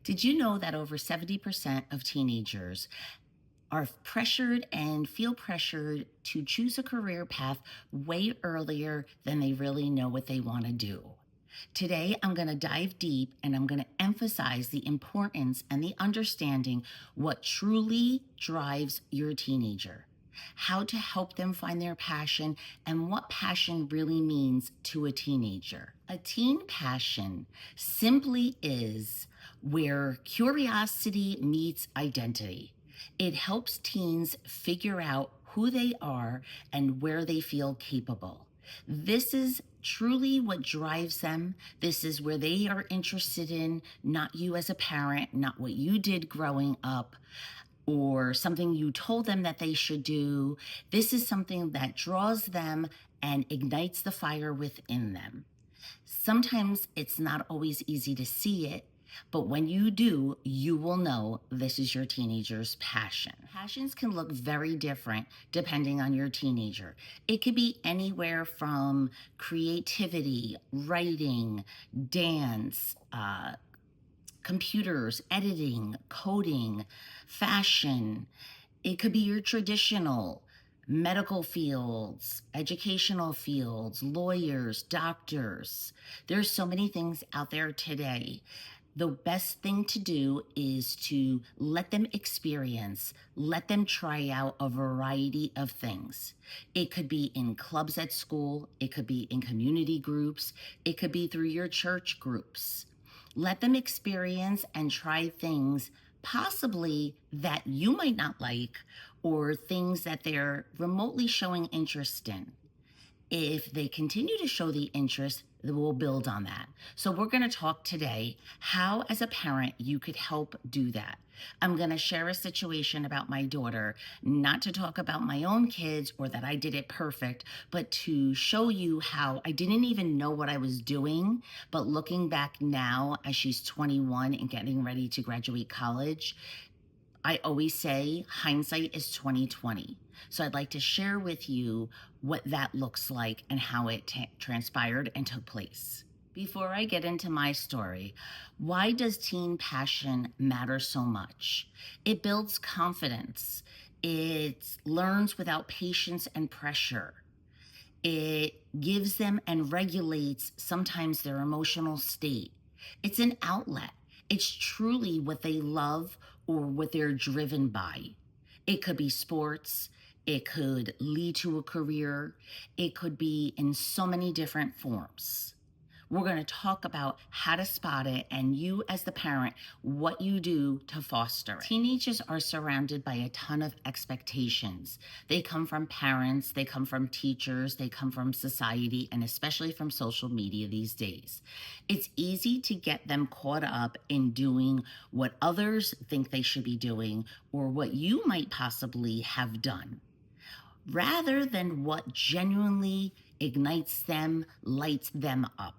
Did you know that over 70% of teenagers are pressured and feel pressured to choose a career path way earlier than they really know what they want to do? Today, I'm going to dive deep and I'm going to emphasize the importance and the understanding what truly drives your teenager, how to help them find their passion, and what passion really means to a teenager. A teen passion simply is where curiosity meets identity. It helps teens figure out who they are and where they feel capable. This is truly what drives them. This is where they are interested in, not you as a parent, not what you did growing up or something you told them that they should do. This is something that draws them and ignites the fire within them. Sometimes it's not always easy to see it, but when you do, you will know this is your teenager's passion. Passions can look very different depending on your teenager. It could be anywhere from creativity, writing, dance, computers, editing, coding, fashion. It could be your traditional medical fields, educational fields, lawyers, doctors. There's so many things out there today. The best thing to do is to let them experience, let them try out a variety of things. It could be in clubs at school, it could be in community groups, it could be through your church groups. Let them experience and try things possibly that you might not like or things that they're remotely showing interest in. If they continue to show the interest, we'll build on that. So we're going to talk today how, as a parent, you could help do that. I'm going to share a situation about my daughter, not to talk about my own kids or that I did it perfect, but to show you how I didn't even know what I was doing. But looking back now, as she's 21 and getting ready to graduate college, I always say hindsight is 2020. So I'd like to share with you what that looks like and how it transpired and took place. Before I get into my story, why does teen passion matter so much? It builds confidence. It learns without patience and pressure. It gives them and regulates sometimes their emotional state. It's an outlet. It's truly what they love or what they're driven by. It could be sports. It could lead to a career. It could be in so many different forms. We're going to talk about how to spot it and you as the parent, what you do to foster it. Teenagers are surrounded by a ton of expectations. They come from parents, they come from teachers, they come from society, and especially from social media these days. It's easy to get them caught up in doing what others think they should be doing or what you might possibly have done, rather than what genuinely ignites them, lights them up.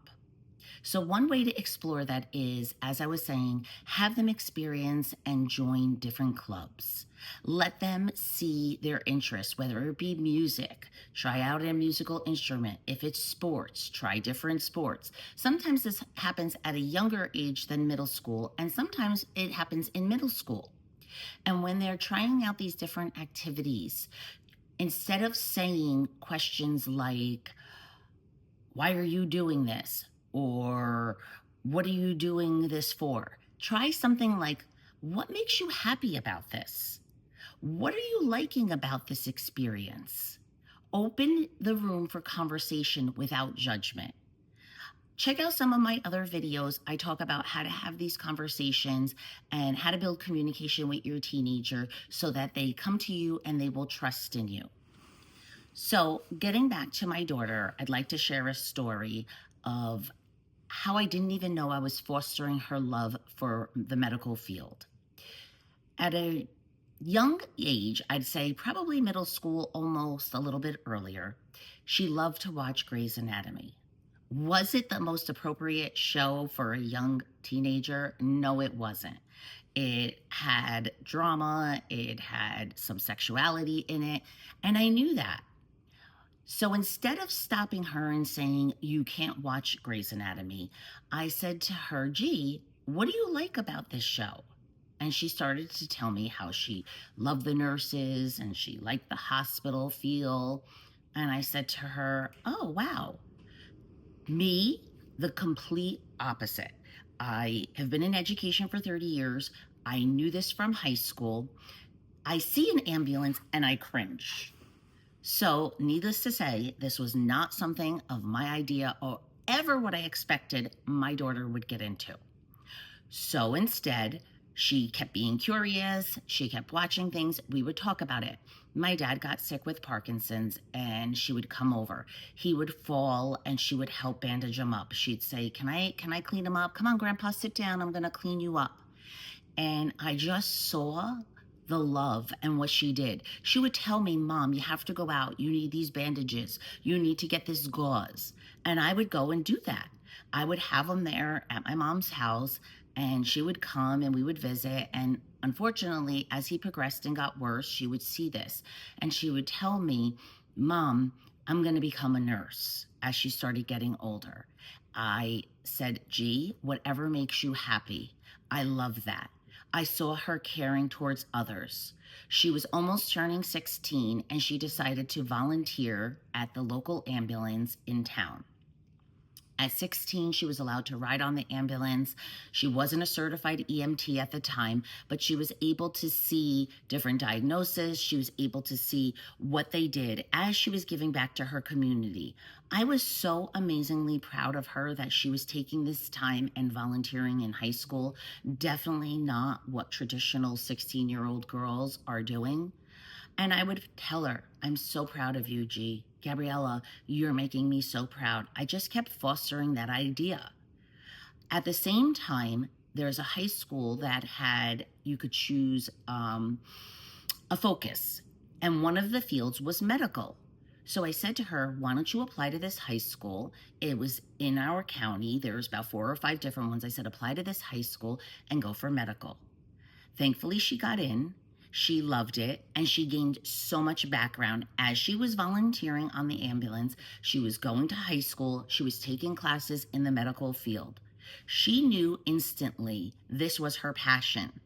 So one way to explore that is, as I was saying, have them experience and join different clubs. Let them see their interests, whether it be music, try out a musical instrument. If it's sports, try different sports. Sometimes this happens at a younger age than middle school, and sometimes it happens in middle school. And when they're trying out these different activities, instead of saying questions like, "Why are you doing this?" or "What are you doing this for?" Try something like, "What makes you happy about this? What are you liking about this experience?" Open the room for conversation without judgment. Check out some of my other videos. I talk about how to have these conversations and how to build communication with your teenager so that they come to you and they will trust in you. So getting back to my daughter, I'd like to share a story of how I didn't even know I was fostering her love for the medical field. At a young age, I'd say probably middle school, almost a little bit earlier, she loved to watch Grey's Anatomy. Was it the most appropriate show for a young teenager? No, it wasn't. It had drama, it had some sexuality in it, and I knew that. So instead of stopping her and saying, "You can't watch Grey's Anatomy," I said to her, "Gee, what do you like about this show? And she started to tell me how she loved the nurses and she liked the hospital feel. And I said to her, oh, wow, me, the complete opposite. I have been in education for 30 years. I knew this from high school. I see an ambulance and I cringe. So, needless to say, this was not something of my idea or ever what I expected my daughter would get into. So instead, she kept being curious. She kept watching things. We would talk about it. My dad got sick with Parkinson's and she would come over. He would fall and she would help bandage him up. She'd say, "Can I clean him up? Come on, Grandpa, sit down. I'm going to clean you up." And I just saw the love and what she did. She would tell me, "Mom, you have to go out. You need these bandages. You need to get this gauze." And I would go and do that. I would have them there at my mom's house, and she would come and we would visit. And unfortunately, as he progressed and got worse, she would see this and she would tell me, "Mom, I'm going to become a nurse," as she started getting older. I said, "Gee, whatever makes you happy." I love that. I saw her caring towards others. She was almost turning 16 and she decided to volunteer at the local ambulance in town. At 16, she was allowed to ride on the ambulance. She wasn't a certified EMT at the time, but she was able to see different diagnoses. She was able to see what they did as she was giving back to her community. I was so amazingly proud of her that she was taking this time and volunteering in high school. Definitely not what traditional 16-year-old girls are doing. And I would tell her, "I'm so proud of you, G. Gabriella, you're making me so proud." I just kept fostering that idea. At the same time, there's a high school that you could choose a focus, and one of the fields was medical. So I said to her, "Why don't you apply to this high school?" It was in our county. There's about 4 or 5 different ones. I said, "Apply to this high school and go for medical." Thankfully, she got in. She loved it, and she gained so much background as she was volunteering on the ambulance. She was going to high school. She was taking classes in the medical field. She knew instantly this was her passion.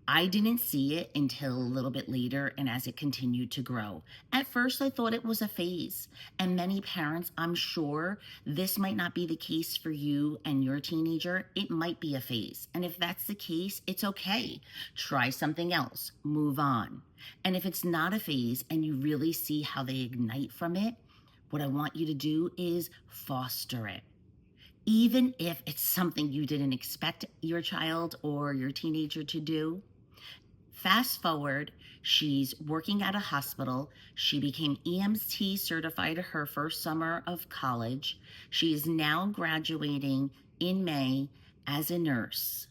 I didn't see it until a little bit later and as it continued to grow. At first, I thought it was a phase. And many parents, I'm sure this might not be the case for you and your teenager. It might be a phase. And if that's the case, it's okay. Try something else, move on. And if it's not a phase and you really see how they ignite from it, what I want you to do is foster it. Even if it's something you didn't expect your child or your teenager to do. Fast forward, she's working at a hospital. She became EMT certified her first summer of college. She is now graduating in May as a nurse.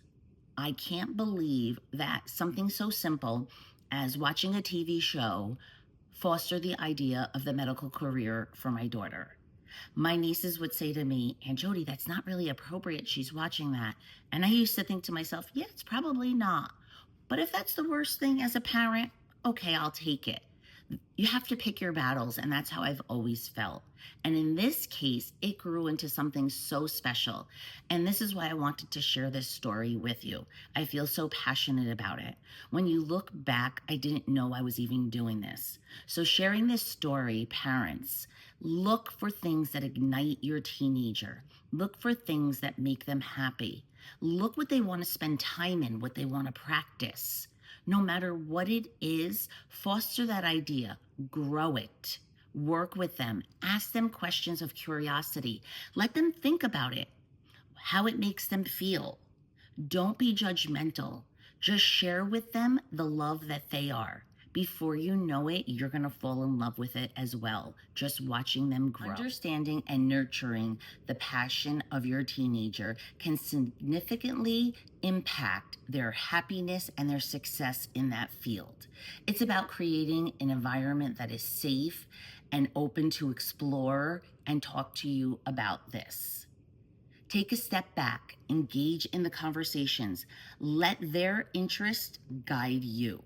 I can't believe that something so simple as watching a TV show fostered the idea of the medical career for my daughter. My nieces would say to me, "Aunt Jody, that's not really appropriate. She's watching that." And I used to think to myself, yeah, it's probably not. But if that's the worst thing as a parent, okay, I'll take it. You have to pick your battles, and that's how I've always felt. And in this case, it grew into something so special. And this is why I wanted to share this story with you. I feel so passionate about it. When you look back, I didn't know I was even doing this. So sharing this story, parents, look for things that ignite your teenager. Look for things that make them happy. Look what they want to spend time in, what they want to practice. No matter what it is, foster that idea, grow it, work with them, ask them questions of curiosity, let them think about it, how it makes them feel. Don't be judgmental. Just share with them the love that they are. Before you know it, you're going to fall in love with it as well, just watching them grow. Understanding and nurturing the passion of your teenager can significantly impact their happiness and their success in that field. It's about creating an environment that is safe and open to explore and talk to you about this. Take a step back, engage in the conversations, let their interest guide you.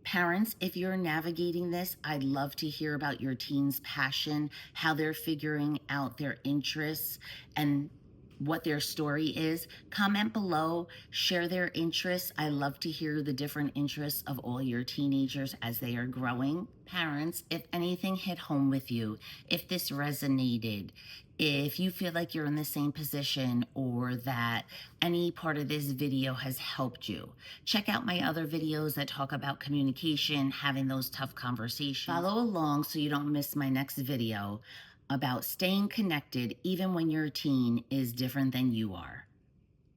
Parents, if you're navigating this, I'd love to hear about your teen's passion, how they're figuring out their interests, and what their story is. Comment below, share their interests. I love to hear the different interests of all your teenagers as they are growing. Parents, if anything hit home with you, if this resonated, if you feel like you're in the same position or that any part of this video has helped you, check out my other videos that talk about communication, having those tough conversations. Follow along so you don't miss my next video about staying connected even when your teen is different than you are.